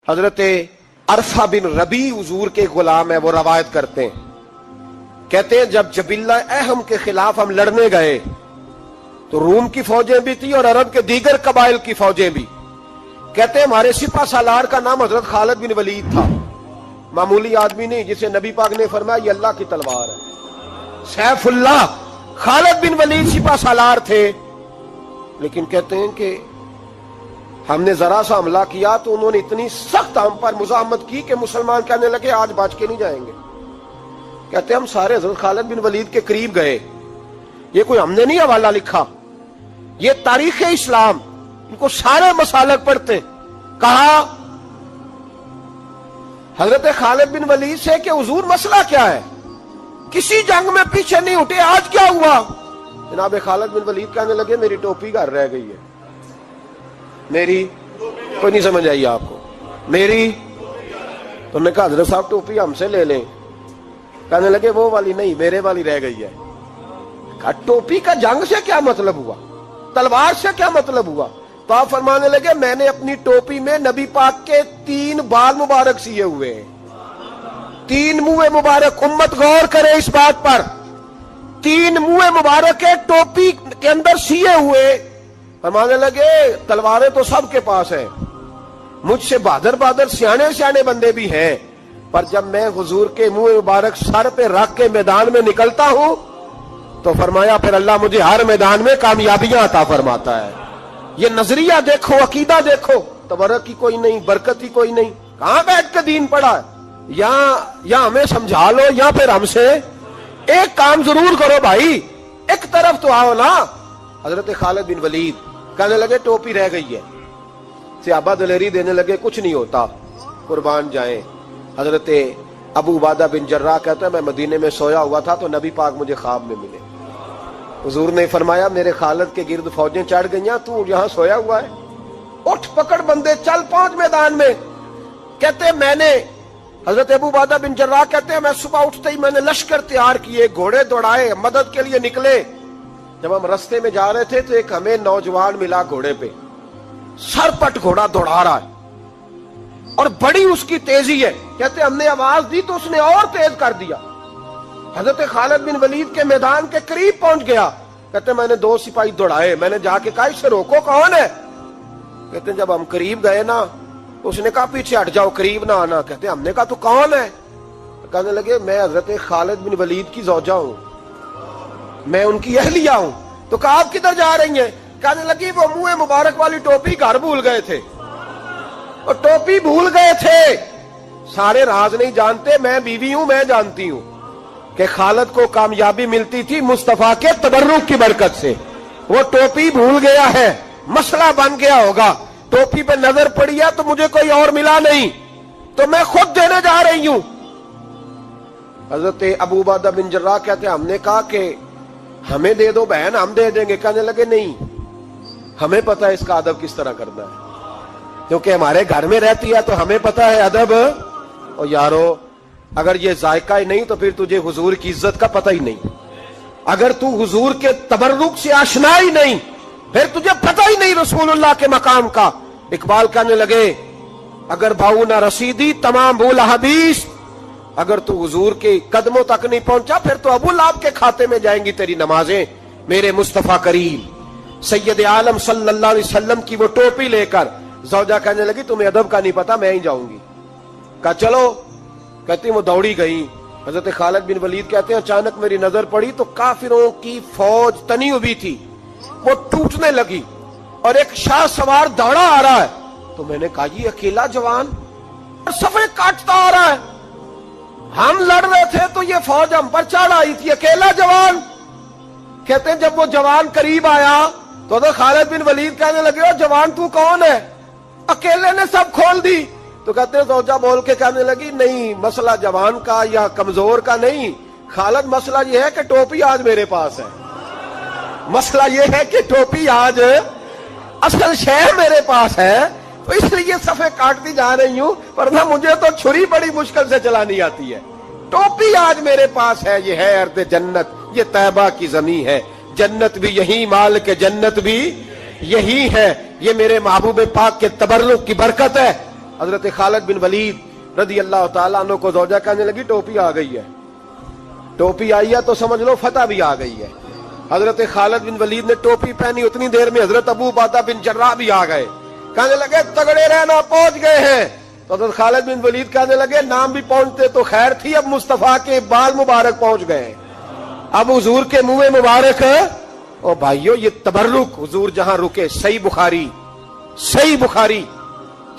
حضرت عرفہ بن ربی حضور کے غلام ہے، وہ روایت کرتے ہیں، کہتے ہیں جب جبلہ اہم کے خلاف ہم لڑنے گئے تو روم کی فوجیں بھی تھی اور عرب کے دیگر قبائل کی فوجیں بھی. کہتے ہیں ہمارے سپہ سالار کا نام حضرت خالد بن ولید تھا، معمولی آدمی نہیں جسے نبی پاک نے فرمایا یہ اللہ کی تلوار ہے. سیف اللہ خالد بن ولید سپہ سالار تھے، لیکن کہتے ہیں کہ ہم نے ذرا سا حملہ کیا تو انہوں نے اتنی سخت ہم پر مزاحمت کی کہ مسلمان کہنے لگے آج بچ کے نہیں جائیں گے. کہتے ہیں ہم سارے حضرت خالد بن ولید کے قریب گئے، یہ کوئی ہم نے نہیں حوالہ لکھا، یہ تاریخ اسلام، ان کو سارے مسالک پڑھتے. کہا حضرت خالد بن ولید سے کہ حضور مسئلہ کیا ہے، کسی جنگ میں پیچھے نہیں اٹھے، آج کیا ہوا؟ جناب خالد بن ولید کہنے لگے میری ٹوپی گھر رہ گئی ہے. میری کوئی نہیں سمجھ آئی آپ کو؟ میری تو نے کہا حضرت صاحب ٹوپی ہم سے لے لیں. کہنے لگے وہ والی نہیں، میرے والی رہ گئی ہے. کہا ٹوپی کا جنگ سے کیا مطلب ہوا، تلوار سے کیا مطلب ہوا؟ تو آپ فرمانے لگے میں نے اپنی ٹوپی میں نبی پاک کے 3 بال مبارک سیے ہوئے ہیں، 3 منہ مبارک. امت غور کرے اس بات پر، 3 منہ مبارک کے ٹوپی کے اندر سیے ہوئے. فرمانے لگے تلواریں تو سب کے پاس ہیں، مجھ سے بہادر بہادر سیانے بندے بھی ہیں، پر جب میں حضور کے منہ مبارک سر پہ رکھ کے میدان میں نکلتا ہوں تو فرمایا پھر اللہ مجھے ہر میدان میں کامیابیاں عطا فرماتا ہے. یہ نظریہ دیکھو، عقیدہ دیکھو، تبرک کی کوئی نہیں، برکت کی کوئی نہیں. کہاں بیٹھ کے دین پڑھا ہے؟ یا ہمیں سمجھا لو یا پھر ہم سے ایک کام ضرور کرو بھائی، ایک طرف تو آؤ نا. حضرت خالد بن ولید کہنے لگے ٹوپی رہ گئی ہے. صحابہ دلیری دینے لگے کچھ نہیں ہوتا، قربان جائیں. حضرت ابو عبادہ بن جراح کہتا ہے میں مدینے میں سویا ہوا تھا تو نبی پاک مجھے خواب میں ملے. حضور نے فرمایا میرے خالد کے گرد فوجیں چڑھ گئیں، تو یہاں سویا ہوا ہے، اٹھ پکڑ بندے چل پہنچ میدان میں. کہتے میں نے حضرت ابو عبادہ بن جراح کہتے ہیں میں صبح اٹھتے ہی میں نے لشکر تیار کیے، گھوڑے دوڑائے، مدد کے لیے نکلے. جب ہم رستے میں جا رہے تھے تو ایک ہمیں نوجوان ملا گھوڑے پہ، سر پٹ گھوڑا دوڑا رہا ہے اور بڑی اس کی تیزی ہے. کہتے ہم نے آواز دی تو اس نے اور تیز کر دیا. حضرت خالد بن ولید کے میدان کے قریب پہنچ گیا. کہتے میں نے 2 سپاہی دوڑائے، میں نے جا کے کہا اسے روکو، کون ہے؟ کہتے جب ہم قریب گئے نا اس نے کہا پیچھے ہٹ جاؤ، قریب نہ آنا. کہتے ہم نے کہا تو کون ہے؟ کہنے لگے میں حضرت خالد بن ولید کی زوجہ ہوں، میں ان کی اہلیہ ہوں. تو کہا آپ کدھر جا رہی ہیں؟ کہنے لگی وہ منہ مبارک والی ٹوپی گھر بھول گئے تھے، اور ٹوپی بھول گئے تھے. سارے راز نہیں جانتے، میں بیوی ہوں، میں جانتی ہوں کہ خالد کو کامیابی ملتی تھی مصطفیٰ کے تبرک کی برکت سے. وہ ٹوپی بھول گیا ہے، مسئلہ بن گیا ہوگا. ٹوپی پہ نظر پڑی ہے تو مجھے کوئی اور ملا نہیں تو میں خود دینے جا رہی ہوں. حضرت ابو عبادہ بن جراح کہتے ہیں ہم نے کہا کہ ہمیں دے دو بہن، ہم دے دیں گے. کہنے لگے نہیں، ہمیں پتہ ہے اس کا ادب کس طرح کرنا ہے، کیونکہ ہمارے گھر میں رہتی ہے تو ہمیں پتہ ہے ادب. اور یارو اگر یہ ذائقہ ہی نہیں تو پھر تجھے حضور کی عزت کا پتہ ہی نہیں. اگر تو حضور کے تبرک سے آشنا ہی نہیں پھر تجھے پتہ ہی نہیں رسول اللہ کے مقام کا. اقبال کہنے لگے اگر بھاؤ نہ رسیدی تمام بھول حدیث، اگر تو حضور کے قدموں تک نہیں پہنچا پھر تو ابو لہب کے کھاتے میں جائیں گی تیری نمازیں. میرے مصطفیٰ کریم سید عالم صلی اللہ علیہ وسلم کی وہ ٹوپی لے کر زوجہ کہنے لگی تمہیں ادب کا نہیں پتا، میں ہی جاؤں گی. کہا چلو. کہتی وہ دوڑی گئی. حضرت خالد بن ولید کہتے ہیں اچانک میری نظر پڑی تو کافروں کی فوج تنی ہوئی تھی، وہ ٹوٹنے لگی اور ایک شاہ سوار دوڑا آ رہا ہے. تو میں نے کہا یہ اکیلا جوان صفے کاٹتا آ رہا ہے، ہم لڑ رہے تھے تو یہ فوج ہم پر چڑھ آئی تھی، اکیلا جوان. کہتے ہیں جب وہ جوان قریب آیا تو خالد بن ولید کہنے لگے او جوان تو کون ہے، اکیلے نے سب کھول دی. تو کہتے ہیں زوجہ بول کے کہنے لگی نہیں مسئلہ جوان کا یا کمزور کا نہیں خالد، مسئلہ یہ ہے کہ ٹوپی آج میرے پاس ہے. مسئلہ یہ ہے کہ ٹوپی آج اصل شے میرے پاس ہے تو اس لیے صفے کاٹتی جا رہی ہوں، ورنہ مجھے تو چھری بڑی مشکل سے چلانی آتی ہے. ٹوپی آج میرے پاس ہے. یہ ہے ارض جنت، یہ طیبہ کی زمین ہے، جنت بھی یہی، مال کے جنت بھی یہی ہے. یہ میرے محبوب پاک کے تبرک کی برکت ہے. حضرت خالد بن ولید رضی اللہ تعالیٰ عنہ کو زوجہ کہنے لگی ٹوپی آ گئی ہے. ٹوپی آئی ہے تو سمجھ لو فتح بھی آ گئی ہے. حضرت خالد بن ولید نے ٹوپی پہنی، اتنی دیر میں حضرت ابو عبیدہ بن جراح بھی آ گئے. کہنے لگے تگڑے رہنا، پہنچ گئے ہیں. تو حضرت خالد بن ولید کہنے لگے نام بھی پہنچتے تو خیر تھی، اب مصطفیٰ کے بال مبارک پہنچ گئے، اب حضور کے منہ مبارک. او بھائیو یہ تبرک حضور جہاں رکے. صحیح بخاری، صحیح بخاری،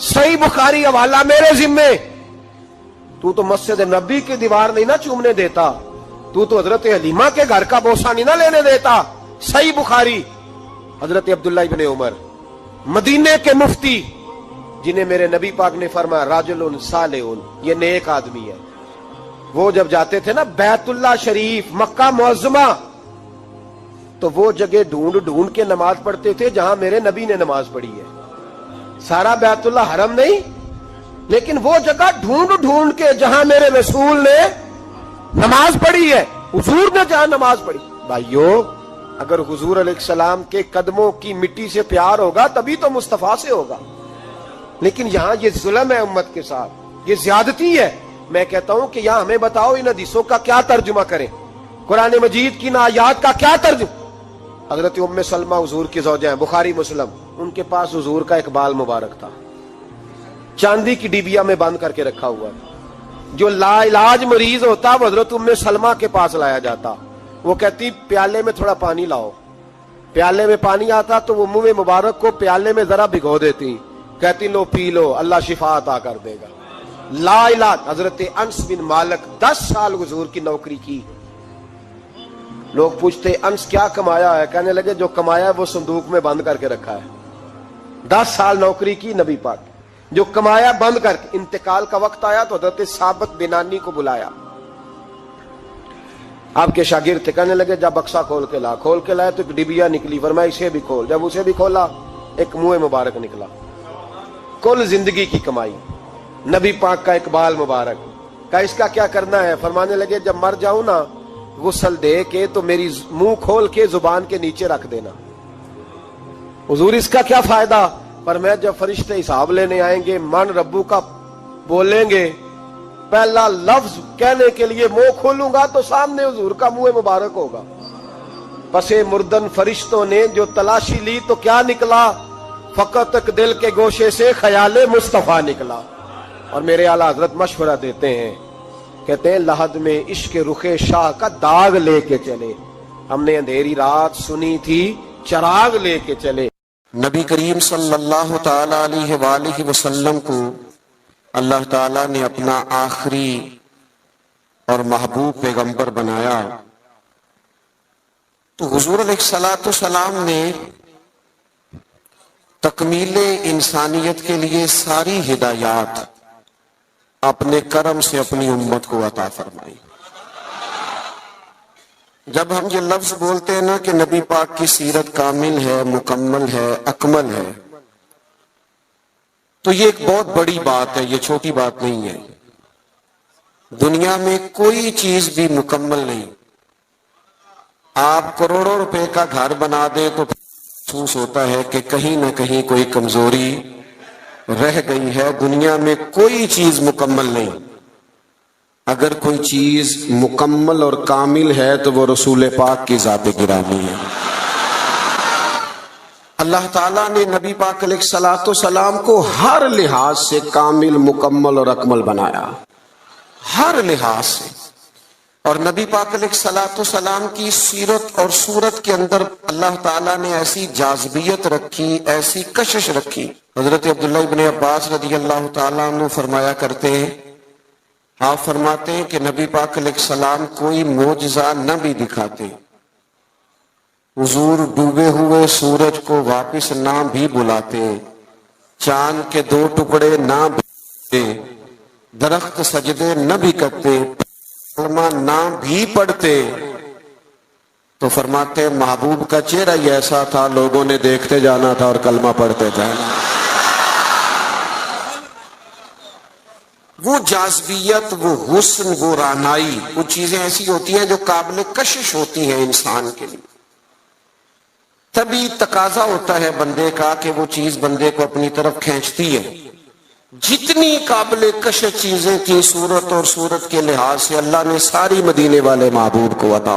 صحیح بخاری حوالہ میرے ذمے. تو مسجد نبی کی دیوار نہیں نہ چومنے دیتا، تو حضرت حلیمہ کے گھر کا بوسہ نہیں نہ لینے دیتا. صحیح بخاری. حضرت عبداللہ ابن عمر مدینے کے مفتی، جنہیں میرے نبی پاک نے فرمایا راجل صالح، یہ نیک آدمی ہے. وہ جب جاتے تھے نا بیت اللہ شریف مکہ معظمہ، تو وہ جگہ ڈھونڈ ڈھونڈ کے نماز پڑھتے تھے جہاں میرے نبی نے نماز پڑھی ہے. سارا بیت اللہ حرم نہیں، لیکن وہ جگہ ڈھونڈ ڈھونڈ کے جہاں میرے رسول نے نماز پڑھی ہے، حضور نے جہاں نماز پڑھی. بھائیو اگر حضور علیہ السلام کے قدموں کی مٹی سے پیار ہوگا تبھی تو مصطفیٰ سے ہوگا. لیکن یہاں یہ ظلم ہے امت کے ساتھ، یہ زیادتی ہے. میں کہتا ہوں کہ یہاں ہمیں بتاؤ ان حدیثوں کا کیا ترجمہ کریں، قرآن مجید کی آیات کا کیا ترجمہ. حضرت ام سلمہ حضور کی زوجہ ہیں، بخاری مسلم. ان کے پاس حضور کا ایک بال مبارک تھا، چاندی کی ڈیبیا میں بند کر کے رکھا ہوا. جو لا علاج مریض ہوتا وہ حضرت ام سلمہ کے پاس لایا جاتا. وہ کہتی پیالے میں تھوڑا پانی لاؤ. پیالے میں پانی آتا تو وہ منہ مبارک کو پیالے میں ذرا بھگو دیتی، کہتی لو پی لو، اللہ شفا عطا کر دے گا. لا علاج. حضرت انس بن مالک 10 سال حضور کی نوکری کی. لوگ پوچھتے انس کیا کمایا ہے؟ کہنے لگے جو کمایا ہے وہ صندوق میں بند کر کے رکھا ہے. 10 سال نوکری کی نبی پاک، جو کمایا بند کر کے. انتقال کا وقت آیا تو حضرت ثابت بنانی کو بلایا. آپ کے شاگرد تھے، کہنے لگے جب بکسا کھول کے لا. کھول کے لائے تو ایک ڈبیا نکلی، فرمایا اسے بھی کھول. جب اسے بھی کھولا ایک منہ مبارک نکلا. کل زندگی کی کمائی، نبی پاک کا اقبال مبارک. کہا اس کا کیا کرنا ہے؟ فرمانے لگے جب مر جاؤں نا غسل دے کے تو میری منہ کھول کے زبان کے نیچے رکھ دینا. حضور اس کا کیا فائدہ؟ پر میں جب فرشتے حساب لینے آئیں گے من ربو کا بولیں گے، پہلا لفظ کہنے کے لیے منہ کھولوں گا تو سامنے حضور کا منہ مبارک ہوگا. پسے مردن فرشتوں نے جو تلاشی لی تو کیا نکلا؟ فقط ایک دل کے گوشے سے خیال مصطفیٰ نکلا. اور میرے اعلیٰ حضرت مشورہ دیتے ہیں، کہتے ہیں لحد میں عشق رخ شاہ کا داغ لے کے چلے. ہم نے اندھیری رات سنی تھی چراغ لے کے چلے. نبی کریم صلی اللہ تعالی علیہ وآلہ وسلم کو اللہ تعالیٰ نے اپنا آخری اور محبوب پیغمبر بنایا، تو حضور علیہ السلام نے تکمیل انسانیت کے لیے ساری ہدایات اپنے کرم سے اپنی امت کو عطا فرمائی. جب ہم یہ لفظ بولتے ہیں نا کہ نبی پاک کی سیرت کامل ہے، مکمل ہے، اکمل ہے، تو یہ ایک بہت بڑی بات ہے، یہ چھوٹی بات نہیں ہے. دنیا میں کوئی چیز بھی مکمل نہیں. آپ کروڑوں روپے کا گھر بنا دیں تو محسوس ہوتا ہے کہ کہیں نہ کہیں کوئی کمزوری رہ گئی ہے. دنیا میں کوئی چیز مکمل نہیں. اگر کوئی چیز مکمل اور کامل ہے تو وہ رسول پاک کی ذات گرامی ہے. اللہ تعالیٰ نے نبی پاک علیہ السلام کو ہر لحاظ سے کامل، مکمل اور اکمل بنایا، ہر لحاظ سے. اور نبی پاک علیہ السلام کی سیرت اور صورت کے اندر اللہ تعالیٰ نے ایسی جاذبیت رکھی، ایسی کشش رکھی. حضرت عبداللہ ابن عباس رضی اللہ تعالیٰ عنہ فرمایا کرتے ہیں، آپ فرماتے ہیں کہ نبی پاک علیہ السلام کوئی معجزہ نہ بھی دکھاتے، حضور ڈوبے ہوئے سورج کو واپس نہ بھی بلاتے، چاند کے 2 ٹکڑے نہ بھی، درخت سجدے نہ بھی کرتے، کلمہ نہ بھی پڑھتے، تو فرماتے محبوب کا چہرہ ہی ایسا تھا لوگوں نے دیکھتے جانا تھا اور کلمہ پڑھتے جانا. وہ جاذبیت، وہ حسن، وہ رعنائی، وہ چیزیں ایسی ہوتی ہیں جو قابل کشش ہوتی ہیں انسان کے لیے. تبھی تقاضا ہوتا ہے بندے کا کہ وہ چیز بندے کو اپنی طرف کھینچتی ہے. جتنی قابل کشش چیزیں تھیں صورت اور صورت کے لحاظ سے اللہ نے ساری مدینے والے محبوب کو عطا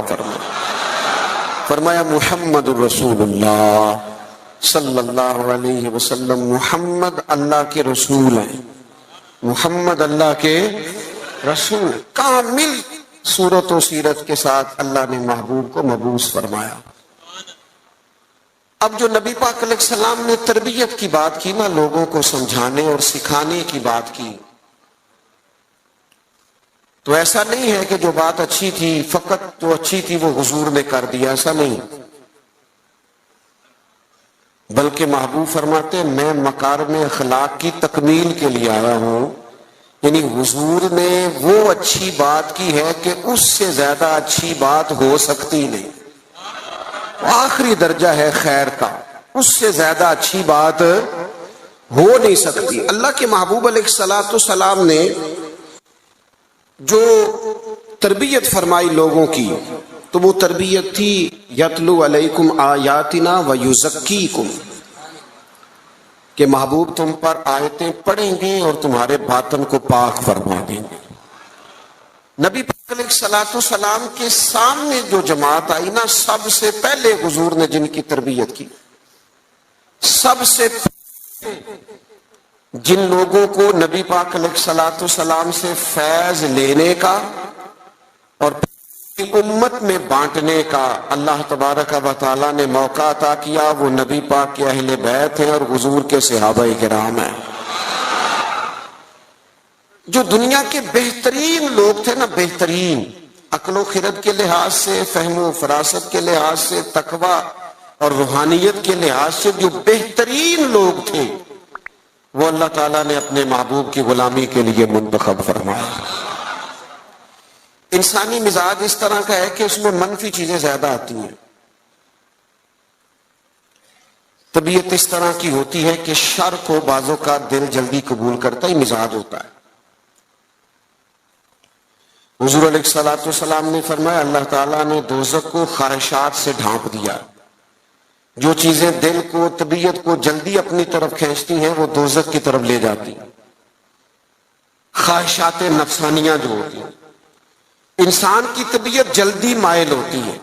فرمایا محمد الرسول اللہ صلی اللہ علیہ وسلم، محمد اللہ کے رسول ہیں، محمد اللہ کے رسول، کامل صورت و سیرت کے ساتھ اللہ نے محبوب کو مبعوث فرمایا۔ اب جو نبی پاک علیہ السلام نے تربیت کی بات کی نا، لوگوں کو سمجھانے اور سکھانے کی بات کی، تو ایسا نہیں ہے کہ جو بات اچھی تھی فقط جو اچھی تھی وہ حضور نے کر دیا، ایسا نہیں، بلکہ محبوب فرماتے ہیں میں مکارم اخلاق کی تکمیل کے لیے آیا ہوں، یعنی حضور نے وہ اچھی بات کی ہے کہ اس سے زیادہ اچھی بات ہو سکتی نہیں، آخری درجہ ہے خیر کا، اس سے زیادہ اچھی بات ہو نہیں سکتی۔ اللہ کے محبوب علیہ السلام نے جو تربیت فرمائی لوگوں کی، تو وہ تربیت تھی یتلو علیکم آیاتنا ویزکیکم، کہ محبوب تم پر آیتیں پڑھیں گے اور تمہارے باطن کو پاک فرما دیں گے۔ نبی پاک علیہ السلام کے سامنے جو جماعت آئی نا، سب سے پہلے حضور نے جن کی تربیت کی، سب سے جن لوگوں کو نبی پاک علیہ السلام سے فیض لینے کا اور امت میں بانٹنے کا اللہ تبارک و تعالیٰ نے موقع عطا کیا، وہ نبی پاک کے اہل بیت ہیں اور حضور کے صحابہ کرام ہیں۔ جو دنیا کے بہترین لوگ تھے نا، بہترین عقل و خرد کے لحاظ سے، فہم و فراست کے لحاظ سے، تقوی اور روحانیت کے لحاظ سے جو بہترین لوگ تھے، وہ اللہ تعالیٰ نے اپنے محبوب کی غلامی کے لیے منتخب فرمایا۔ انسانی مزاج اس طرح کا ہے کہ اس میں منفی چیزیں زیادہ آتی ہیں، طبیعت اس طرح کی ہوتی ہے کہ شر کو بعضوں کا دل جلدی قبول کرتا ہی مزاج ہوتا ہے۔ حضور علیہ السلام نے فرمایا اللہ تعالیٰ نے دوزخ کو خواہشات سے ڈھانپ دیا، جو چیزیں دل کو طبیعت کو جلدی اپنی طرف کھینچتی ہیں وہ دوزخ کی طرف لے جاتی ہیں، خواہشات نفسانیہ جو ہوتی ہیں، انسان کی طبیعت جلدی مائل ہوتی ہے۔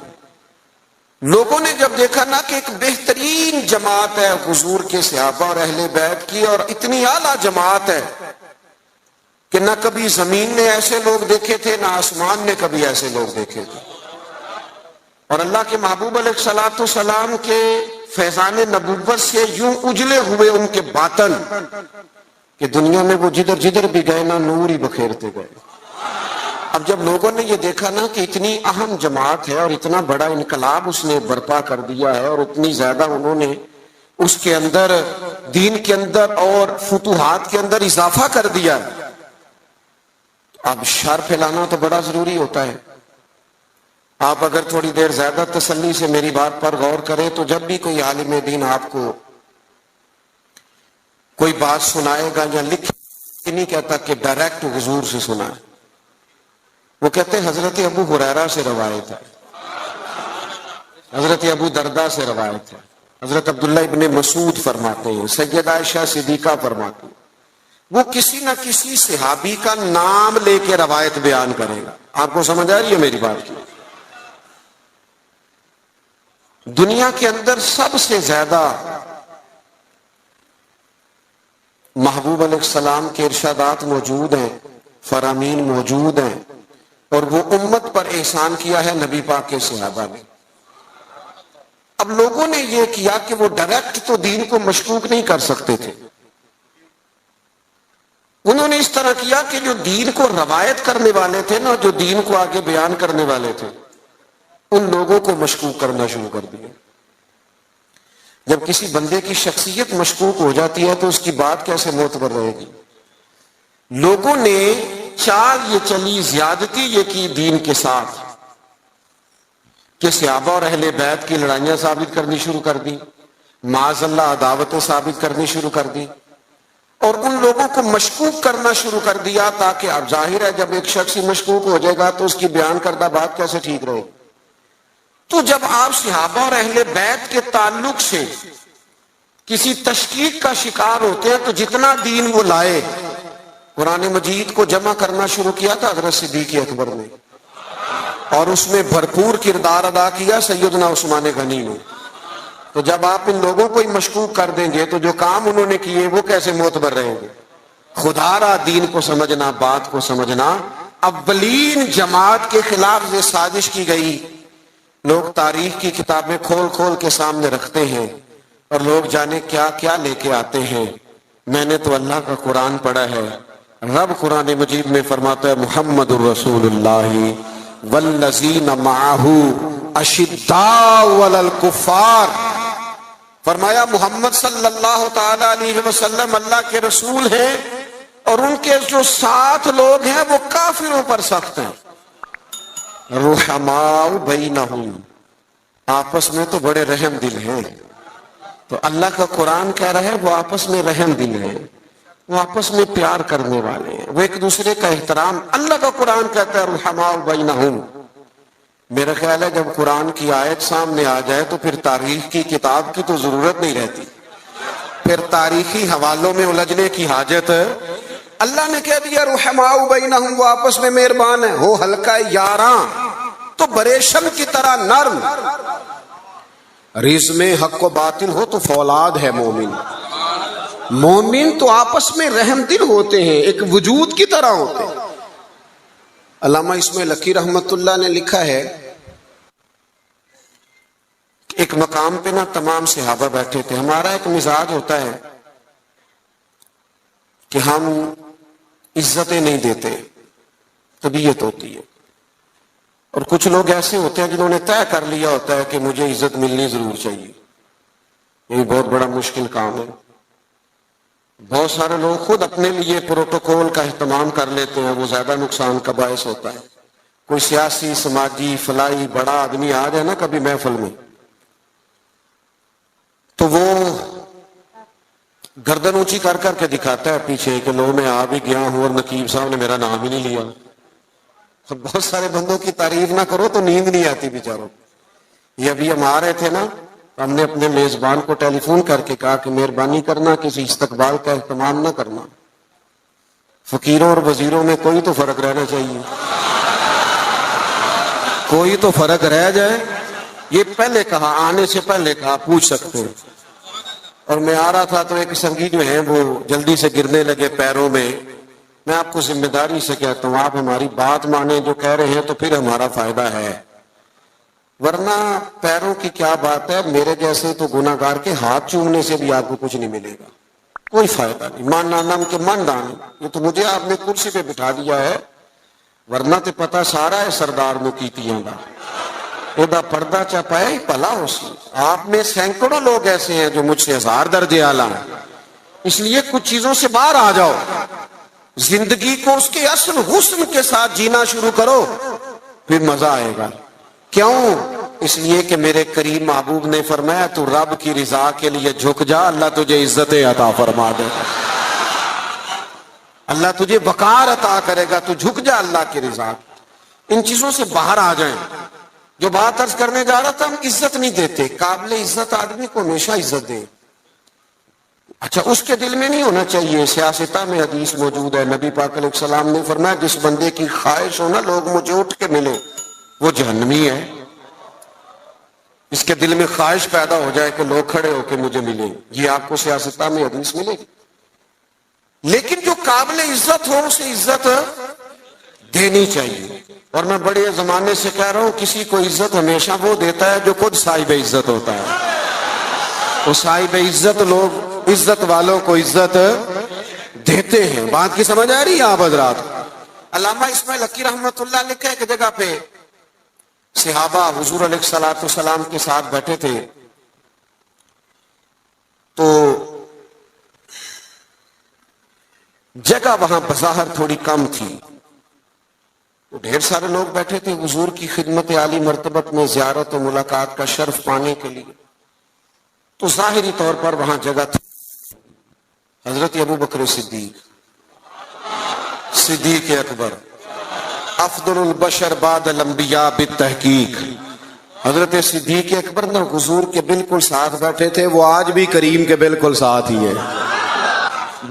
لوگوں نے جب دیکھا نا کہ ایک بہترین جماعت ہے حضور کے صحابہ اور اہل بیت کی، اور اتنی اعلیٰ جماعت ہے کہ نہ کبھی زمین نے ایسے لوگ دیکھے تھے، نہ آسمان نے کبھی ایسے لوگ دیکھے تھے، اور اللہ کے محبوب علیہ السلام کے فیضان نبوت سے یوں اجلے ہوئے ان کے باطن کہ دنیا میں وہ جدھر جدھر بھی گئے نا نور ہی بکھیرتے گئے۔ اب جب لوگوں نے یہ دیکھا نا کہ اتنی اہم جماعت ہے اور اتنا بڑا انقلاب اس نے برپا کر دیا ہے، اور اتنی زیادہ انہوں نے اس کے اندر دین کے اندر اور فتوحات کے اندر اضافہ کر دیا، اب شر پھیلانا تو بڑا ضروری ہوتا ہے۔ آپ اگر تھوڑی دیر زیادہ تسلی سے میری بات پر غور کریں تو جب بھی کوئی عالم دین آپ کو کوئی بات سنائے گا یا لکھے، نہیں کہتا کہ ڈائریکٹ حضور سے سنا ہے، وہ کہتے ہیں حضرت ابو ہریرہ سے روایت ہے، حضرت ابو دردہ سے روایت ہے، حضرت عبداللہ ابن مسعود فرماتے ہیں، سیدہ عائشہ صدیقہ فرماتی ہیں، وہ کسی نہ کسی صحابی کا نام لے کے روایت بیان کرے گا۔ آپ کو سمجھ آ رہی ہے میری بات کی؟ دنیا کے اندر سب سے زیادہ محبوب علیہ السلام کے ارشادات موجود ہیں، فرامین موجود ہیں، اور وہ امت پر احسان کیا ہے نبی پاک کے صحابہ نے۔ اب لوگوں نے یہ کیا کہ وہ ڈائریکٹ تو دین کو مشکوک نہیں کر سکتے تھے، انہوں نے اس طرح کیا کہ جو دین کو روایت کرنے والے تھے نا، جو دین کو آگے بیان کرنے والے تھے، ان لوگوں کو مشکوک کرنا شروع کر دیا۔ جب کسی بندے کی شخصیت مشکوک ہو جاتی ہے تو اس کی بات کیسے معتبر رہے گی؟ لوگوں نے چال یہ چلی، زیادتی یہ کی دین کے ساتھ کہ صحابہ اور اہل بیت کی لڑائیاں ثابت کرنی شروع کر دی، معاذ اللہ عداوتیں ثابت کرنی شروع کر دی، اور ان لوگوں کو مشکوک کرنا شروع کر دیا، تاکہ اب ظاہر ہے جب ایک شخص ہی مشکوک ہو جائے گا تو اس کی بیان کردہ بات کیسے ٹھیک رہے گی۔ تو جب آپ صحابہ اور اہل بیت کے تعلق سے کسی تشکیک کا شکار ہوتے ہیں تو جتنا دین وہ لائے قرآن مجید کو جمع کرنا شروع کیا تھا حضرت صدیق اکبر نے، اور اس میں بھرپور کردار ادا کیا سیدنا عثمان غنی نے. تو جب آپ ان لوگوں کو ہی مشکوک کر دیں گے تو جو کام انہوں نے کیے وہ کیسے معتبر رہیں گے؟ خدا را دین کو سمجھنا، بات کو سمجھنا. اولین جماعت کے خلاف یہ سازش کی گئی. لوگ تاریخ کی کتابیں کھول کھول کے سامنے رکھتے ہیں اور لوگ جانے کیا کیا لے کے آتے ہیں. میں نے تو اللہ کا قرآن پڑھا ہے. رب قرآن مجید میں فرماتا ہے محمد الرسول اللہ والذین معہ اشداء علی الکفار. فرمایا محمد صلی اللہ تعالی علیہ وسلم اللہ کے رسول ہیں اور ان کے جو ساتھ لوگ ہیں وہ کافروں پر سخت ہیں. رحماء بینہم، آپس میں تو بڑے رحم دل ہیں. تو اللہ کا قرآن کہہ رہا ہے وہ آپس میں رحم دل ہیں، وہ آپس میں پیار کرنے والے ہیں، وہ ایک دوسرے کا احترام. اللہ کا قرآن کہتا ہے رحماء بینہم. میرا خیال ہے جب قرآن کی آیت سامنے آ جائے تو پھر تاریخ کی کتاب کی تو ضرورت نہیں رہتی، پھر تاریخی حوالوں میں الجھنے کی حاجت. اللہ نے کہہ دیا رحماء بینہم، وہ آپس میں مہربان ہیں. ہو ہلکا یاراں تو بریشم کی طرح نرم. رزم حق و باطل ہو تو فولاد ہے مومن. مومن تو آپس میں رحم دل ہوتے ہیں، ایک وجود کی طرح ہوتے ہیں. علامہ اسماعیل حقی رحمت اللہ نے لکھا ہے ایک مقام پہ نا تمام صحابہ بیٹھے تھے. ہمارا ایک مزاج ہوتا ہے کہ ہم عزتیں نہیں دیتے، طبیعت ہوتی ہے. اور کچھ لوگ ایسے ہوتے ہیں جنہوں نے طے کر لیا ہوتا ہے کہ مجھے عزت ملنی ضرور چاہیے. یہ بہت بڑا مشکل کام ہے. بہت سارے لوگ خود اپنے لیے پروٹوکول کا اہتمام کر لیتے ہیں، وہ زیادہ نقصان کا باعث ہوتا ہے. کوئی سیاسی سماجی فلاحی بڑا آدمی آ جائے نا کبھی محفل میں تو وہ گردن اونچی کر کر کے دکھاتا ہے پیچھے کہ لو میں آ بھی گیا ہوں اور نقیب صاحب نے میرا نام ہی نہیں لیا. بہت سارے بندوں کی تعریف نہ کرو تو نیند نہیں آتی بیچاروں. یہ ابھی ہم آ رہے تھے نا، ہم نے اپنے میزبان کو ٹیلی فون کر کے کہا کہ مہربانی کرنا کسی استقبال کا اہتمام نہ کرنا. فقیروں اور وزیروں میں کوئی تو فرق رہنا چاہیے، کوئی تو فرق رہ جائے. یہ پہلے کہا، آنے سے پہلے کہا، پوچھ سکتے ہیں. اور میں آ رہا تھا تو ایک سنگی جو ہیں وہ جلدی سے گرنے لگے پیروں میں. میں آپ کو ذمہ داری سے کہتا ہوں آپ ہماری بات مانیں، جو کہہ رہے ہیں تو پھر ہمارا فائدہ ہے، ورنہ پیروں کی کیا بات ہے. میرے جیسے تو گناہ گار کے ہاتھ چومنے سے بھی آپ کو کچھ نہیں ملے گا، کوئی فائدہ نہیں. مان نام کے من دان، یہ تو مجھے آپ نے کرسی پہ بٹھا دیا ہے، ورنہ تو پتہ سارا ہے سردار نو کیتیاں دا ادا پردہ چپائے پلا ہو سی. آپ میں سینکڑوں لوگ ایسے ہیں جو مجھ سے 1000 درجے اعلیٰ ہیں. اس لیے کچھ چیزوں سے باہر آ جاؤ، زندگی کو اس کے اصل حسن کے ساتھ جینا شروع کرو، پھر مزہ آئے گا. کیوں؟ اس لیے کہ میرے کریم محبوب نے فرمایا تو رب کی رضا کے لیے جھک جا، اللہ تجھے عزت عطا فرما دے، اللہ تجھے وقار عطا کرے گا. تو جھک جا اللہ کی رضا. ان چیزوں سے باہر آ جائیں. جو بات عرض کرنے جا رہا تھا، ہم عزت نہیں دیتے. قابل عزت آدمی کو ہمیشہ عزت دیں. اچھا، اس کے دل میں نہیں ہونا چاہیے. سیاستہ میں حدیث موجود ہے، نبی پاک علیہ السلام نے فرمایا جس بندے کی خواہش ہو نا لوگ مجھے اٹھ کے ملے، وہ جہنمی ہے. اس کے دل میں خواہش پیدا ہو جائے کہ لوگ کھڑے ہو کے مجھے ملیں، یہ آپ کو سیاستہ میں حدیث ملے گی. لیکن جو قابل عزت ہو اسے عزت دینی چاہیے. اور میں بڑے زمانے سے کہہ رہا ہوں کسی کو عزت ہمیشہ وہ دیتا ہے جو خود صاحب عزت ہوتا ہے. وہ صاحب عزت لوگ عزت والوں کو عزت دیتے ہیں. بات کی سمجھ آ رہی ہے آپ حضرات؟ علامہ اسماعیل حقی رحمت اللہ لکھا ہے کہ جگہ پہ صحابہ حضور علیہ الصلوۃ والسلام کے ساتھ بیٹھے تھے تو جگہ وہاں بظاہر تھوڑی کم تھی. ڈھیر سارے لوگ بیٹھے تھے حضور کی خدمت عالی مرتبت میں زیارت و ملاقات کا شرف پانے کے لیے. تو ظاہری طور پر وہاں جگہ تھی. حضرت ابو بکر صدیق اکبر افضل البشر بعد الانبیاء بالتحقیق، حضرت صدیق اکبر نے حضور کے بالکل ساتھ بیٹھے تھے. وہ آج بھی کریم کے بالکل ساتھ ہی ہے،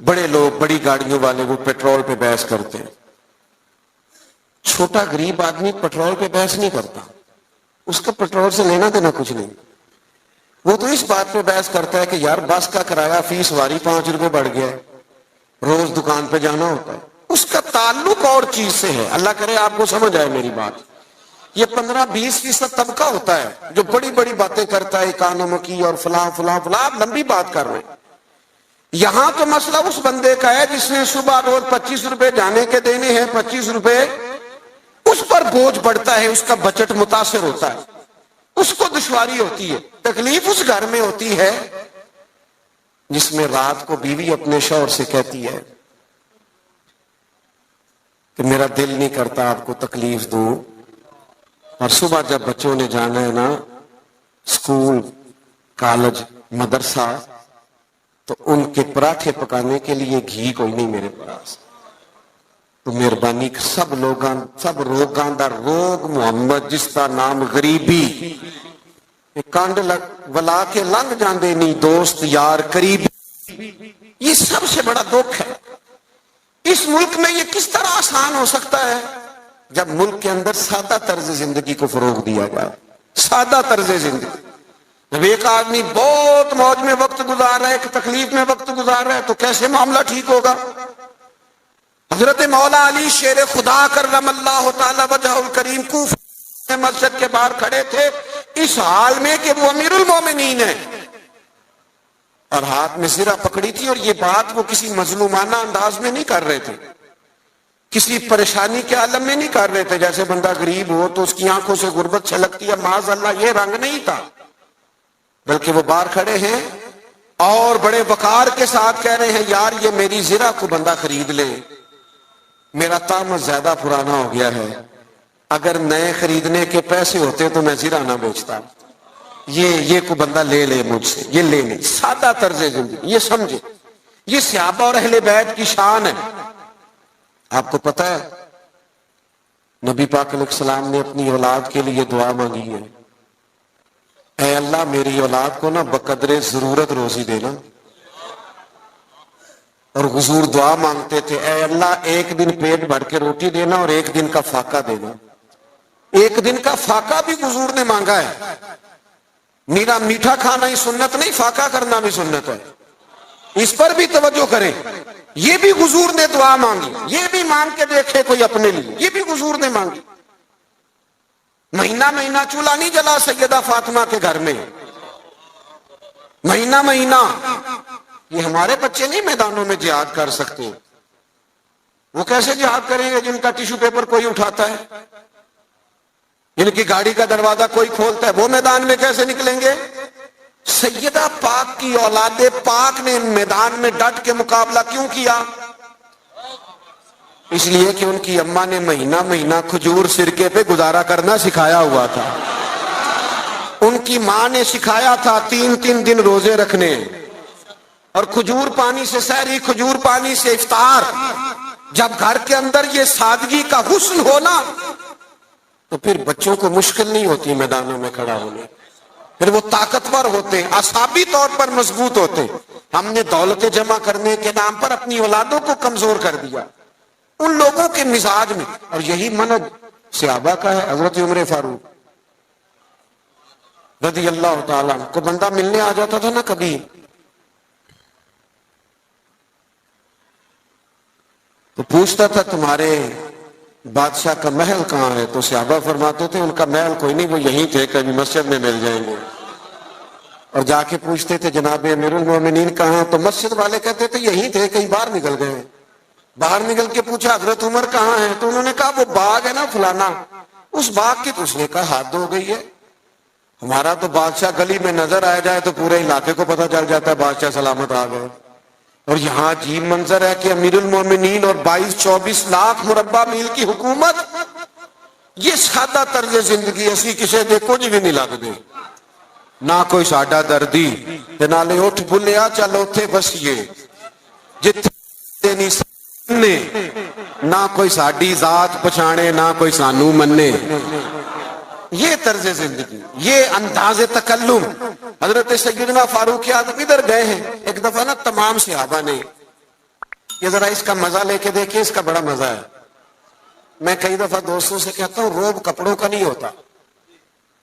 بڑے لوگ بڑی گاڑیوں والے وہ پیٹرول پہ بحث کرتے ہیں. چھوٹا غریب آدمی پیٹرول پہ بحث نہیں کرتا, اس کا پیٹرول سے لینا دینا کچھ نہیں. وہ تو اس بات پہ بحث کرتا ہے کہ یار بس کا کرایہ فی سواری 5 روپے بڑھ گیا ہے, روز دکان پہ جانا ہوتا ہے. اس کا تعلق اور چیز سے ہے. اللہ کرے آپ کو سمجھ آئے میری بات. یہ 15-20% طبقہ ہوتا ہے جو بڑی بڑی باتیں کرتا ہے اکانومی کی اور فلاں فلاں فلاں. آپ لمبی بات کر رہے ہیں. یہاں تو مسئلہ اس بندے کا ہے جس نے صبح روز 25 روپے جانے کے دینے ہیں, 25 روپے اس پر بوجھ پڑتا ہے, اس کا بجٹ متاثر ہوتا ہے, اس کو دشواری ہوتی ہے. تکلیف اس گھر میں ہوتی ہے جس میں رات کو بیوی اپنے شوہر سے کہتی ہے کہ میرا دل نہیں کرتا آپ کو تکلیف دوں, اور صبح جب بچوں نے جانا ہے نا اسکول, کالج, مدرسہ, تو ان کے پراٹھے پکانے کے لیے گھی کوئی نہیں میرے پاس. تو مہربانی سب روگاں دا روگ محمد جس کا نام غریبی, کانڈ ولا کے لنگ جاندے نہیں دوست یار قریبی. یہ سب سے بڑا دکھ ہے. اس ملک میں یہ کس طرح آسان ہو سکتا ہے جب ملک کے اندر سادہ طرز زندگی کو فروغ دیا جائے. سادہ طرز زندگی. جب ایک آدمی بہت موج میں وقت گزار رہا ہے, ایک تکلیف میں وقت گزار رہا ہے, تو کیسے معاملہ ٹھیک ہوگا؟ حضرت مولا علی شیر خدا کرم اللہ تعالی وجہ الکریم کوفہ مسجد کے باہر کھڑے تھے اس حال میں کہ وہ امیر المومنین ہیں, اور ہاتھ میں زرہ پکڑی تھی. اور یہ بات وہ کسی مظلومانہ انداز میں نہیں کر رہے تھے, کسی پریشانی کے عالم میں نہیں کر رہے تھے. جیسے بندہ غریب ہو تو اس کی آنکھوں سے غربت چھلکتی ہے, معاذ اللہ یہ رنگ نہیں تھا. بلکہ وہ باہر کھڑے ہیں اور بڑے وقار کے ساتھ کہہ رہے ہیں یار یہ میری زرہ کو بندہ خرید لے, میرا طامت زیادہ پرانا ہو گیا ہے, اگر نئے خریدنے کے پیسے ہوتے تو میں زرہ نہ بیچتا. یہ کو بندہ لے لے مجھ سے, یہ لے لے. سادہ طرز زندگی, یہ سمجھے. یہ صحابہ اور اہل بیت کی شان ہے. آپ کو پتہ ہے نبی پاک علیہ السلام نے اپنی اولاد کے لیے دعا مانگی ہے, اے اللہ میری اولاد کو نا بقدر ضرورت روزی دینا. اور حضور دعا مانگتے تھے اے اللہ ایک دن پیٹ بھر کے روٹی دینا اور ایک دن کا فاقہ دینا. ایک دن کا فاقہ بھی حضور نے مانگا ہے. میرا میٹھا کھانا ہی سنت نہیں, فاقہ کرنا بھی سنت ہے. اس پر بھی توجہ کریں. یہ بھی حضور نے دعا مانگی. یہ بھی مانگ کے دیکھے کوئی اپنے لیے, یہ بھی حضور نے مانگی. مہینہ مہینہ چولہا نہیں جلا سیدہ فاطمہ کے گھر میں, مہینہ مہینہ. یہ ہمارے بچے نہیں میدانوں میں جہاد کر سکتے. وہ کیسے جہاد کریں گے جن کا ٹیشو پیپر کوئی اٹھاتا ہے, جن کی گاڑی کا دروازہ کوئی کھولتا ہے؟ وہ میدان میں کیسے نکلیں گے؟ سیدہ پاک کی اولاد پاک نے میدان میں ڈٹ کے مقابلہ کیوں کیا؟ اس لیے کہ ان کی اماں نے مہینہ مہینہ کھجور سرکے پہ گزارا کرنا سکھایا ہوا تھا. ان کی ماں نے سکھایا تھا 3 دن روزے رکھنے, اور کھجور پانی سے سحری, کھجور پانی سے افطار. جب گھر کے اندر یہ سادگی کا حسن ہونا تو پھر بچوں کو مشکل نہیں ہوتی میدانوں میں کھڑا ہونے. پھر وہ طاقتور ہوتے, اعصابی طور پر مضبوط ہوتے. ہم نے دولت جمع کرنے کے نام پر اپنی اولادوں کو کمزور کر دیا ان لوگوں کے مزاج میں. اور یہی منہج صحابہ کا ہے. حضرت عمر فاروق رضی اللہ تعالیٰ عنہ کو بندہ ملنے آ جاتا تھا نا کبھی, تو پوچھتا تھا تمہارے بادشاہ کا محل کہاں ہے؟ تو صحابہ فرماتے تھے ان کا محل کوئی نہیں, وہ یہیں تھے, کبھی مسجد میں مل جائیں گے. اور جا کے پوچھتے تھے جناب امیر المومنین کہاں؟ تو مسجد والے کہتے تھے یہیں تھے, کہیں باہر نکل گئے. باہر نکل کے پوچھا حضرت عمر کہاں ہیں؟ تو انہوں نے کہا وہ باغ ہے نا فلانا, اس باغ کی. تو اس نے کہا حد ہو گئی ہے, ہمارا تو بادشاہ گلی میں نظر آ جائے تو پورے علاقے کو پتہ چل جاتا ہے بادشاہ سلامت آ گئے. اور یہاں عجیب منظر ہے کہ امیر المومنین اور 22-24 لاکھ مربع میل کی حکومت. یہ سادہ طرز زندگی اسی کسی دے کچھ بھی نہیں لگتے. نہ کوئی ساڈا دردی تے نالے اٹھ بھلیا چل اوتھے بسیے جتھے نہیں سنے, نہ کوئی ساڈی ذات پچھانے نہ کوئی سانو منے. یہ طرز زندگی, یہ انداز تکلم. حضرت سیدنا فاروق اعظم ادھر گئے ہیں ایک دفعہ نا, تمام صحابہ نے یہ ذرا اس کا مزہ لے کے دیکھیں، اس کا بڑا مزہ ہے۔ میں کئی دفعہ دوستوں سے کہتا ہوں روب کپڑوں کا نہیں ہوتا،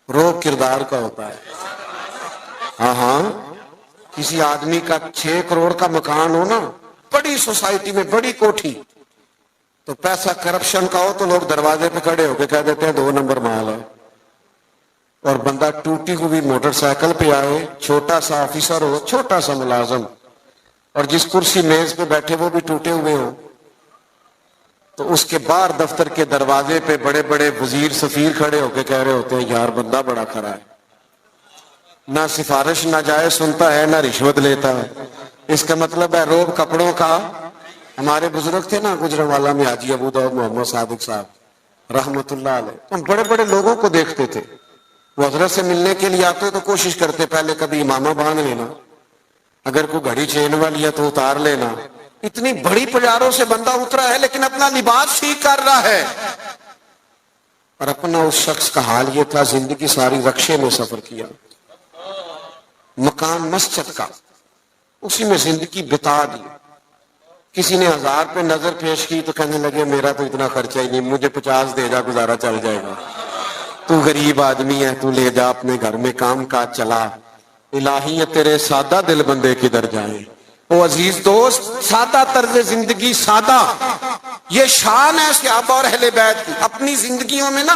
روب کردار کا ہوتا ہے۔ ہاں ہاں، کسی آدمی کا 6 کروڑ کا مکان ہو نا، بڑی سوسائٹی میں بڑی کوٹھی، تو پیسہ کرپشن کا ہو تو لوگ دروازے پہ کھڑے ہو کے کہہ دیتے ہیں 2 نمبر مال ہے۔ اور بندہ ٹوٹی ہوئی موٹر سائیکل پہ آئے، چھوٹا سا آفیسر ہو، چھوٹا سا ملازم، اور جس کرسی میز پہ بیٹھے وہ بھی ٹوٹے ہوئے ہوں، تو اس کے باہر دفتر کے دروازے پہ بڑے بڑے وزیر سفیر کھڑے ہو کے کہہ رہے ہوتے ہیں یار بندہ بڑا کھڑا ہے، نہ سفارش نہ جائے سنتا ہے، نہ رشوت لیتا ہے۔ اس کا مطلب ہے روب کپڑوں کا۔ ہمارے بزرگ تھے نا گجرانوالہ میں حاجی ابو داؤد محمد صادق صاحب رحمت اللہ علیہ، ہم بڑے بڑے لوگوں کو دیکھتے تھے، وہ حضرت سے ملنے کے لیے آتے تو کوشش کرتے پہلے کبھی امامہ باندھ لینا، اگر کوئی گھڑی چین والی ہے تو اتار لینا۔ اتنی بڑی پجاروں سے بندہ اترا ہے لیکن اپنا لباس ٹھیک کر رہا ہے، اور اپنا اس شخص کا حال یہ تھا زندگی ساری رکشے میں سفر کیا، مکان مسجد کا، اسی میں زندگی بتا دی۔ کسی نے 1000 پہ نظر پیش کی تو کہنے لگے میرا تو اتنا خرچہ ہی نہیں، مجھے 50 دے جا گزارا چل جائے گا، تو غریب آدمی ہے، تو لے جا اپنے گھر میں کام کاج چلا۔ الہی تیرے سادہ دل بندے کدھر جائیں۔ او عزیز دوست، سادہ طرز زندگی، سادہ، یہ شان ہے صحابہ اور اہل بیت کی۔ اپنی زندگیوں میں نا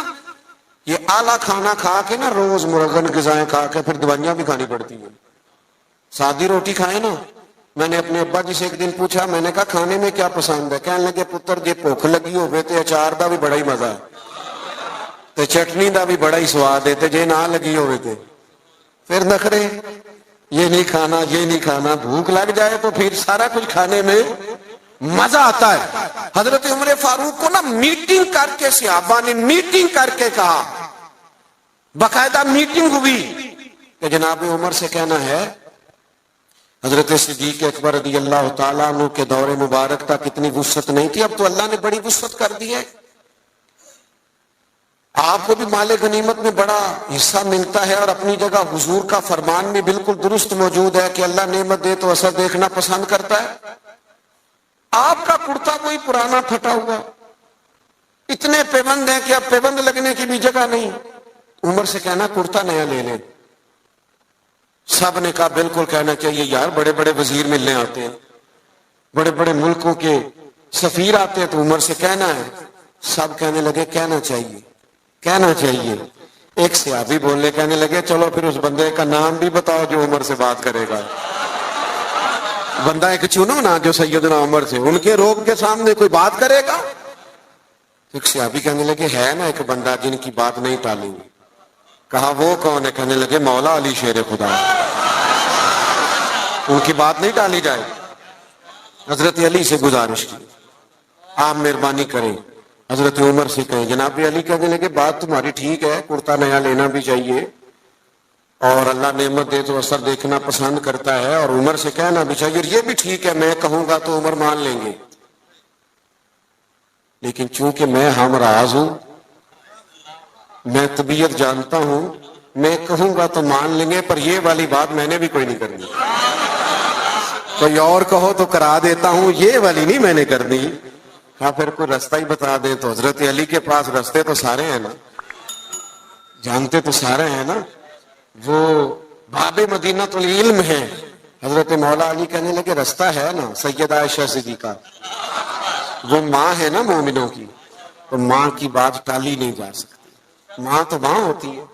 یہ اعلیٰ کھانا کھا کے نا، روز مرغن غذائیں کھا کے پھر دوائیاں بھی کھانی پڑتی ہیں۔ سادی روٹی کھائیں نا۔ میں نے اپنے ابا جی سے ایک دن پوچھا، میں نے کہا کھانے میں کیا پسند ہے؟ کہنے لگے پتر جی بھوک لگی ہوئے تے اچار دا بھی بڑا ہی مزہ ہے تے چٹنی دا بھی بڑا ہی سواد ہے تے جے نہ لگی ہوئے تے پھر نخرے، یہ نہیں کھانا یہ نہیں کھانا۔ بھوک لگ جائے تو پھر سارا کچھ کھانے میں مزہ آتا ہے۔ حضرت عمر فاروق کو نا میٹنگ کر کے صحابہ نے میٹنگ کر کے کہا، باقاعدہ میٹنگ ہوئی کہ جناب عمر سے کہنا ہے حضرت صدیق اکبر رضی اللہ تعالیٰ عنہ کے دور مبارک تک اتنی وسعت نہیں تھی، اب تو اللہ نے بڑی وسعت کر دی ہے، آپ کو بھی مال غنیمت میں بڑا حصہ ملتا ہے، اور اپنی جگہ حضور کا فرمان بھی بالکل درست موجود ہے کہ اللہ نعمت دے تو اثر دیکھنا پسند کرتا ہے۔ آپ کا کرتا کوئی پرانا پھٹا ہوا، اتنے پیبند ہیں کہ اب پیبند لگنے کی بھی جگہ نہیں۔ عمر سے کہنا کرتا نیا لے لیں۔ سب نے کہا بالکل کہنا چاہیے یار، بڑے بڑے وزیر ملنے آتے ہیں، بڑے بڑے ملکوں کے سفیر آتے ہیں، تو عمر سے کہنا ہے۔ سب کہنے لگے کہنا چاہیے کہنا چاہیے۔ ایک صحابی بولنے کہنے لگے چلو پھر اس بندے کا نام بھی بتاؤ جو عمر سے بات کرے گا۔ بندہ ایک چنو نا جو سیدنا عمر سے، ان کے روب کے سامنے کوئی بات کرے گا۔ ایک صحابی کہنے لگے ہے نا ایک بندہ جن کی بات نہیں ٹالیں گے۔ کہا وہ کون ہے؟ کہنے لگے مولا علی شیر خدا، ان کی بات نہیں ٹالی جائے۔ حضرت علی سے گزارش کی آپ مہربانی کریں، حضرت عمر سے کہیں۔ جناب علی کہنے لگے بات تمہاری ٹھیک ہے، کرتا نیا لینا بھی چاہیے، اور اللہ نعمت دے تو اثر دیکھنا پسند کرتا ہے، اور عمر سے کہنا بھی چاہیے، یہ بھی ٹھیک ہے، میں کہوں گا تو عمر مان لیں گے، لیکن چونکہ میں ہم راز ہوں، میں طبیعت جانتا ہوں، میں کہوں گا تو مان لیں گے، پر یہ والی بات میں نے بھی کوئی نہیں کرنی، کوئی اور کہو تو کرا دیتا ہوں، یہ والی نہیں میں نے کرنی۔ کہا پھر کوئی رستہ ہی بتا دیں۔ تو حضرت علی کے پاس رستے تو سارے ہیں نا، جانتے تو سارے ہیں نا، وہ باب مدینہ العلم ہے۔ حضرت مولا علی کہنے لگے رستہ ہے نا، سیدہ عائشہ صدیقہ وہ ماں ہے نا مومنوں کی، تو ماں کی بات ٹالی نہیں جا سکتی، ماں تو ماں ہوتی ہے۔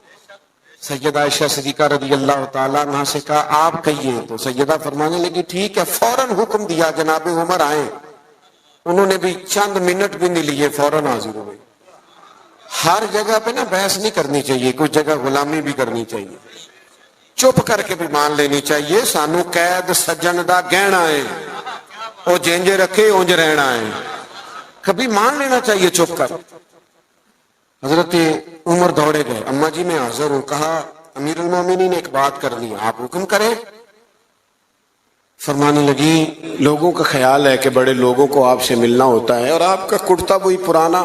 سیدہ عائشہ صدیقہ رضی اللہ تعالیٰ عنہ سے کہا آپ کہیے، تو سیدہ فرمانے لگی ٹھیک ہے، فوراً حکم دیا جناب عمر آئیں۔ انہوں نے بھی چند منٹ بھی نہیں لیے، فوراً حاضر ہوئے۔ ہر جگہ پہ نا بحث نہیں کرنی چاہیے، کچھ جگہ غلامی بھی کرنی چاہیے، چپ کر کے بھی مان لینی چاہیے۔ سانو قید سجن دا گہنا ہے، او جینجے رکھے اونج رہنا ہے، کبھی مان لینا چاہیے چپ کر۔ حضرت عمر دوڑے گئے، اماں جی میں حاضر ہوں۔ کہا امیر المومنین نے ایک بات کر دی، آپ حکم کریں۔ فرمانے لگی لوگوں کا خیال ہے کہ بڑے لوگوں کو آپ سے ملنا ہوتا ہے، اور آپ کا کرتا وہی پرانا،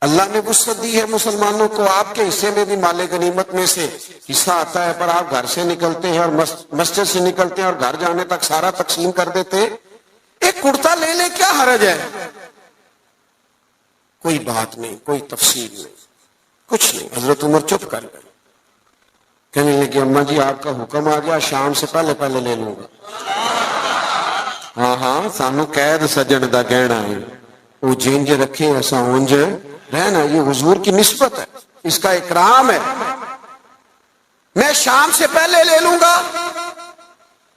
اللہ نے وسعت دی ہے مسلمانوں کو، آپ کے حصے میں بھی مال غنیمت میں سے حصہ آتا ہے، پر آپ گھر سے نکلتے ہیں اور مسجد سے نکلتے ہیں اور گھر جانے تک سارا تقسیم کر دیتے۔ ایک کرتا لے لے، کیا حرج ہے؟ کوئی بات نہیں، کوئی تفصیل نہیں، کچھ نہیں۔ حضرت عمر چپ کر گئے، کہنے لگے اماں جی آپ کا حکم آ گیا، شام سے پہلے پہلے لے لوں گا۔ ہاں ہاں، سانو قید سجن دا کہنا ہے، وہ جنج رکھے ایسا اونج رہنا، یہ حضور کی نسبت ہے، اس کا اکرام ہے۔ میں شام سے پہلے لے لوں گا،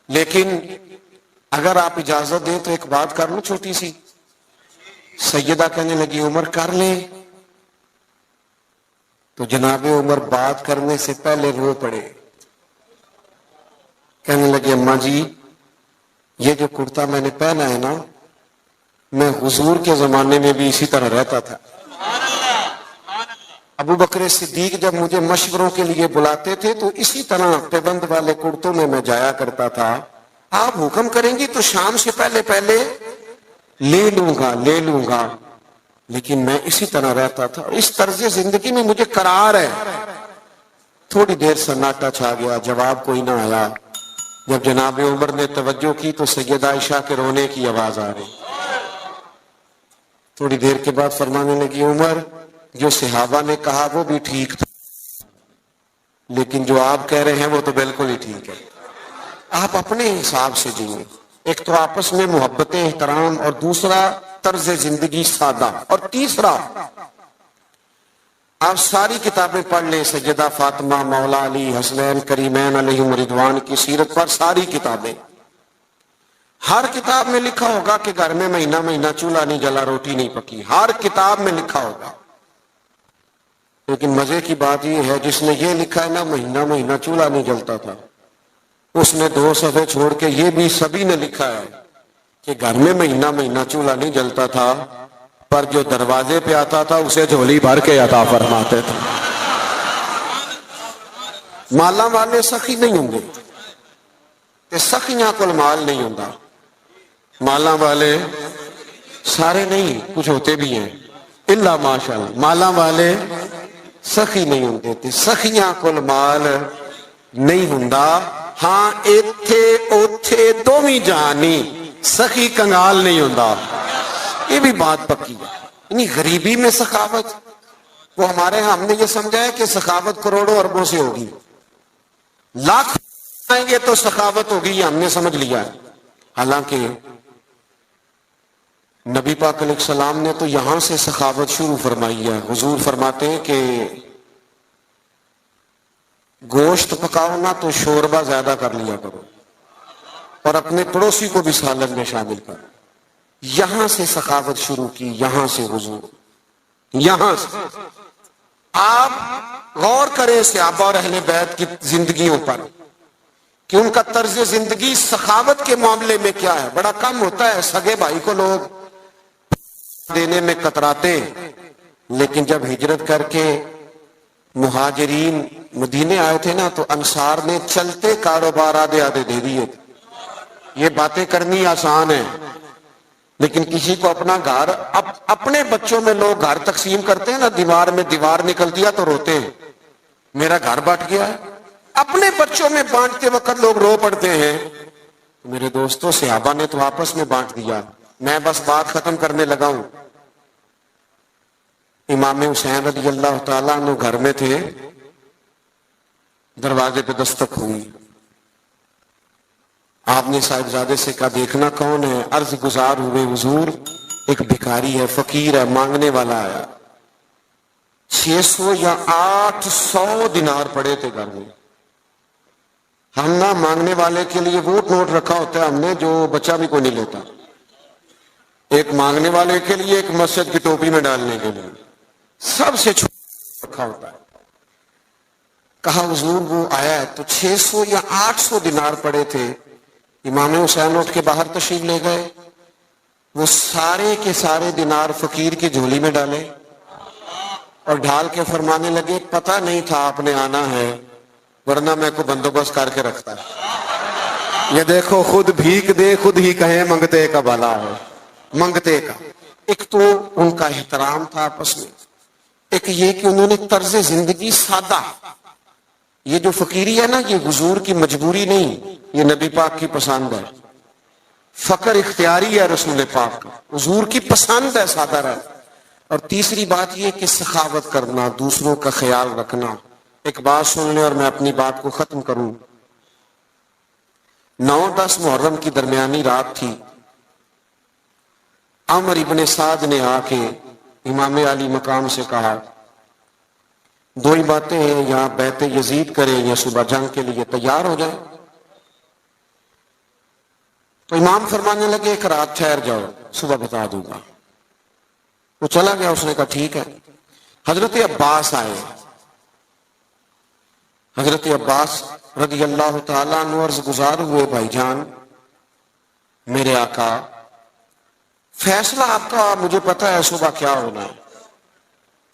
لیکن اگر آپ اجازت دیں تو ایک بات کر لوں چھوٹی سی۔ سیدہ کہنے لگی عمر کر لے، تو جناب عمر بات کرنے سے پہلے رو پڑے، کہنے لگے اماں جی یہ جو کرتا میں نے پہنا ہے نا، میں حضور کے زمانے میں بھی اسی طرح رہتا تھا۔ ابو بکر صدیق جب مجھے مشوروں کے لیے بلاتے تھے تو اسی طرح پیبند والے کرتوں میں جایا کرتا تھا۔ آپ حکم کریں گی تو شام سے پہلے پہلے لے لوں گا، لیکن میں اسی طرح رہتا تھا، اس طرز زندگی میں مجھے قرار ہے۔ تھوڑی دیر سناٹا چھا گیا، جواب کوئی نہ آیا۔ جب جناب عمر نے توجہ کی تو سیدہ عائشہ کے رونے کی آواز آ رہی۔ تھوڑی دیر کے بعد فرمانے لگی عمر جو صحابہ نے کہا وہ بھی ٹھیک تھا، لیکن جو آپ کہہ رہے ہیں وہ تو بالکل ہی ٹھیک ہے۔ آپ اپنے حساب سے جیئیں، ایک تو آپس میں محبت احترام، اور دوسرا طرز زندگی سادہ، اور تیسرا آپ ساری کتابیں پڑھ لیں، سیدہ فاطمہ، مولا علی، حسنین کریمین علیہم رضوان کی سیرت پر ساری کتابیں، ہر کتاب میں لکھا ہوگا کہ گھر میں مہینہ مہینہ چولہا نہیں جلا، روٹی نہیں پکی، ہر کتاب میں لکھا ہوگا۔ لیکن مزے کی بات یہ ہے جس نے یہ لکھا ہے نا مہینہ مہینہ چولہا نہیں جلتا تھا، اس نے 2 صفحے چھوڑ کے یہ بھی سبھی نے لکھا ہے کہ گھر میں مہینہ مہینہ چولہا نہیں جلتا تھا، پر جو دروازے پہ آتا تھا اسے جھولی بھر کے عطا فرماتے تھے۔ مالا والے سخی نہیں ہوں گے کہ سخیاں کل مال نہیں ہوں گا، مالا والے سارے نہیں، کچھ ہوتے بھی ہیں اللہ ماشاءاللہ، مالا والے سخی نہیں ہوں گے، سخیاں کل مال نہیں ہوں گا، ہاں ایتھے اوتھے دومی جانی سخی کنگال نہیں ہوں گا۔ یہ بھی بات پکی ہے، یعنی غریبی میں سخاوت، وہ ہمارے ہم نے یہ سمجھا ہے کہ سخاوت کروڑوں اربوں سے ہوگی، لاکھ آئیں گے تو سخاوت ہوگی، یہ ہم نے سمجھ لیا ہے۔ حالانکہ نبی پاک علیہ السلام نے تو یہاں سے سخاوت شروع فرمائی ہے۔ حضور فرماتے ہیں کہ گوشت پکاؤ نا تو شوربہ زیادہ کر لیا کرو، اور اپنے پڑوسی کو بھی سالن میں شامل کرو۔ یہاں سے سخاوت شروع کی، یہاں سے حضور، یہاں سے۔ آپ غور کریں صحابہ اور اہل بیت کی زندگیوں پر کہ ان کا طرز زندگی سخاوت کے معاملے میں کیا ہے۔ بڑا کم ہوتا ہے سگے بھائی کو لوگ دینے میں کتراتے، لیکن جب ہجرت کر کے مہاجرین مدینے آئے تھے نا تو انصار نے چلتے کاروبار آدھے آدھے دے دیے۔ یہ باتیں کرنی آسان ہے، لیکن کسی کو اپنا گھر، اپنے بچوں میں لوگ گھر تقسیم کرتے ہیں نا، دیوار میں دیوار نکل دیا تو روتے ہیں میرا گھر بٹ گیا ہے، اپنے بچوں میں بانٹتے وقت لوگ رو پڑتے ہیں۔ میرے دوستوں صحابہ نے تو آپس میں بانٹ دیا۔ میں بس بات ختم کرنے لگا ہوں۔ امام حسین رضی اللہ تعالیٰ عنہ گھر میں تھے، دروازے پہ دستک ہوئی، آپ نے صاحبزادے سے کہا دیکھنا کون ہے؟ عرض گزار ہوئے حضور ایک بھکاری ہے، فقیر ہے، مانگنے والا آیا۔ 600 یا 800 دینار پڑے تھے گھر میں۔ ہم نہ مانگنے والے کے لیے وہ نوٹ رکھا ہوتا ہے ہم نے جو بچہ بھی کوئی نہیں لیتا، ایک مانگنے والے کے لیے، ایک مسجد کی ٹوپی میں ڈالنے کے لیے، سب سے چھوٹا رکھا ہوتا ہے۔ کہا حضور وہ آیا ہے، تو 600 یا 800 دینار پڑے تھے۔ امام حسین اٹھ کے باہر تشریف لے گئے، وہ سارے کے سارے دینار فقیر کی جھولی میں ڈالے اور ڈھال کے فرمانے لگے پتہ نہیں تھا آپ نے آنا ہے، ورنہ میں کو بندوبست کر کے رکھتا ہے۔ یہ دیکھو خود بھیک دے خود ہی کہیں منگتے کا بھلا ہے، منگتے کا۔ ایک تو ان کا احترام تھا آپس میں، ایک یہ کہ انہوں نے طرز زندگی سادہ، یہ جو فقیری ہے نا یہ حضور کی مجبوری نہیں، یہ نبی پاک کی پسند ہے۔ فقر اختیاری ہے رسول پاک کا، حضور کی پسند ہے سادہ رہ۔ اور تیسری بات یہ کہ سخاوت کرنا، دوسروں کا خیال رکھنا۔ ایک بات سن لیں اور میں اپنی بات کو ختم کروں۔ 9-10 محرم کی درمیانی رات تھی، عمر ابن سعد نے آ کے امام علی مقام سے کہا 2 ہی باتیں ہیں، یا بیعت یزید کریں یا صبح جنگ کے لیے تیار ہو جائیں۔ تو امام فرمانے لگے ایک رات ٹھہر جاؤ، صبح بتا دوں گا۔ وہ چلا گیا، اس نے کہا ٹھیک ہے۔ حضرت عباس آئے، حضرت عباس رضی اللہ تعالیٰ عنہ عرض گزار ہوئے، بھائی جان میرے آقا، فیصلہ آپ کا مجھے پتا ہے صبح کیا ہونا ہے،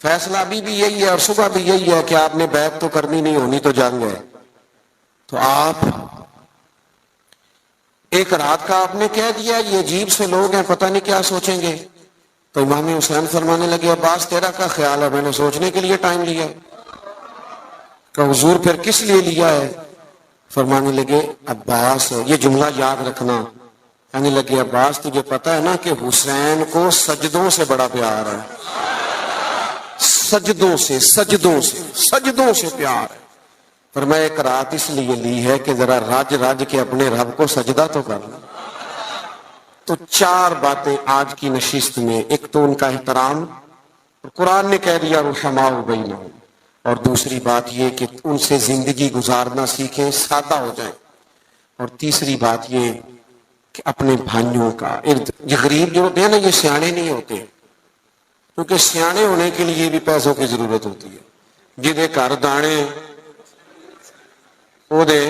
فیصلہ ابھی بھی یہی ہے اور صبح بھی یہی ہے کہ آپ نے بیعت تو کرنی نہیں، ہونی تو جنگ ہے۔ تو آپ ایک رات کا آپ نے کہہ دیا، یہ عجیب سے لوگ ہیں، پتہ نہیں کیا سوچیں گے۔ تو امام حسین فرمانے لگے عباس تیرا کیا خیال ہے، میں نے سوچنے کے لیے ٹائم لیا ہے۔ کہ حضور پھر کس لیے لیا ہے؟ فرمانے لگے عباس یہ جملہ یاد رکھنا، کہنے لگے عباس تجھے پتا ہے نا کہ حسین کو سجدوں سے بڑا پیار ہے، سجدوں سے پیار ہے۔ فرمایا ایک رات اس لیے لی ہے کہ ذرا رج کے اپنے رب کو سجدہ تو کر لیں۔ تو 4 باتیں آج کی نشست میں، ایک تو ان کا احترام، قرآن نے کہہ دیا رحماء بینہم، اور دوسری بات یہ کہ ان سے زندگی گزارنا سیکھیں، سادہ ہو جائیں، اور تیسری بات یہ کہ اپنے بھائیوں کا یہ غریب جو ہوتے ہیں نا، یہ سیانے نہیں ہوتے، کیونکہ سیانے ہونے کے لیے بھی پیسوں کی ضرورت ہوتی ہے۔ جدے گھر دانے وہ دے،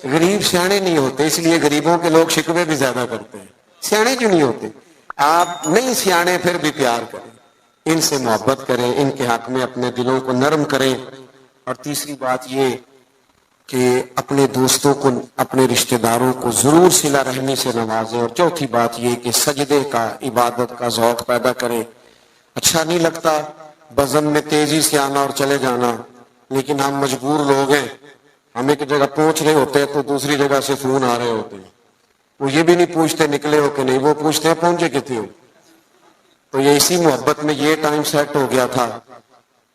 غریب سیانے نہیں ہوتے، اس لیے غریبوں کے لوگ شکوے بھی زیادہ کرتے ہیں۔ سیانے کیوں نہیں ہوتے؟ آپ نہیں سیانے پھر بھی پیار کریں، ان سے محبت کریں، ان کے حق میں اپنے دلوں کو نرم کریں۔ اور تیسری بات یہ کہ اپنے دوستوں کو، اپنے رشتہ داروں کو ضرور صلہ رحمی سے نوازیں۔ اور چوتھی بات یہ کہ سجدے کا، عبادت کا ذوق پیدا کریں۔ اچھا نہیں لگتا بزم میں تیزی سے آنا اور چلے جانا، لیکن ہم مجبور لوگ ہیں، ہم ایک جگہ پہنچ رہے ہوتے ہیں تو دوسری جگہ سے فون آ رہے ہوتے ہیں، وہ یہ بھی نہیں پوچھتے نکلے ہو کہ نہیں، وہ پوچھتے ہیں پہنچے کتنے ہو۔ تو یہ اسی محبت میں یہ ٹائم سیٹ ہو گیا تھا۔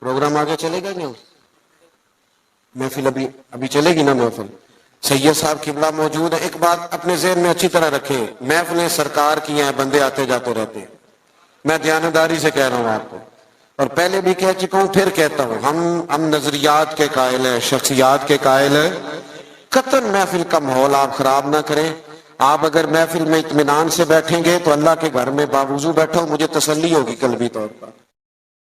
پروگرام آگے چلے گا نہیں؟ محفل ابھی چلے گی نا محفل؟ سید صاحب قبلہ موجود ہے۔ ایک بات اپنے ذہن میں اچھی طرح رکھیں، محفلیں سرکار کی ہیں، بندے آتے جاتے رہتے ہیں، میں دیانتداری سے کہہ رہا ہوں آپ کو، اور پہلے بھی کہہ چکا ہوں پھر کہتا ہوں، ہم نظریات کے قائل ہیں، شخصیات کے قائل ہیں۔ قطعاً محفل کا ماحول آپ خراب نہ کریں۔ آپ اگر محفل میں اطمینان سے بیٹھیں گے تو اللہ کے گھر میں باوضو بیٹھو، مجھے تسلی ہوگی قلبی طور پر۔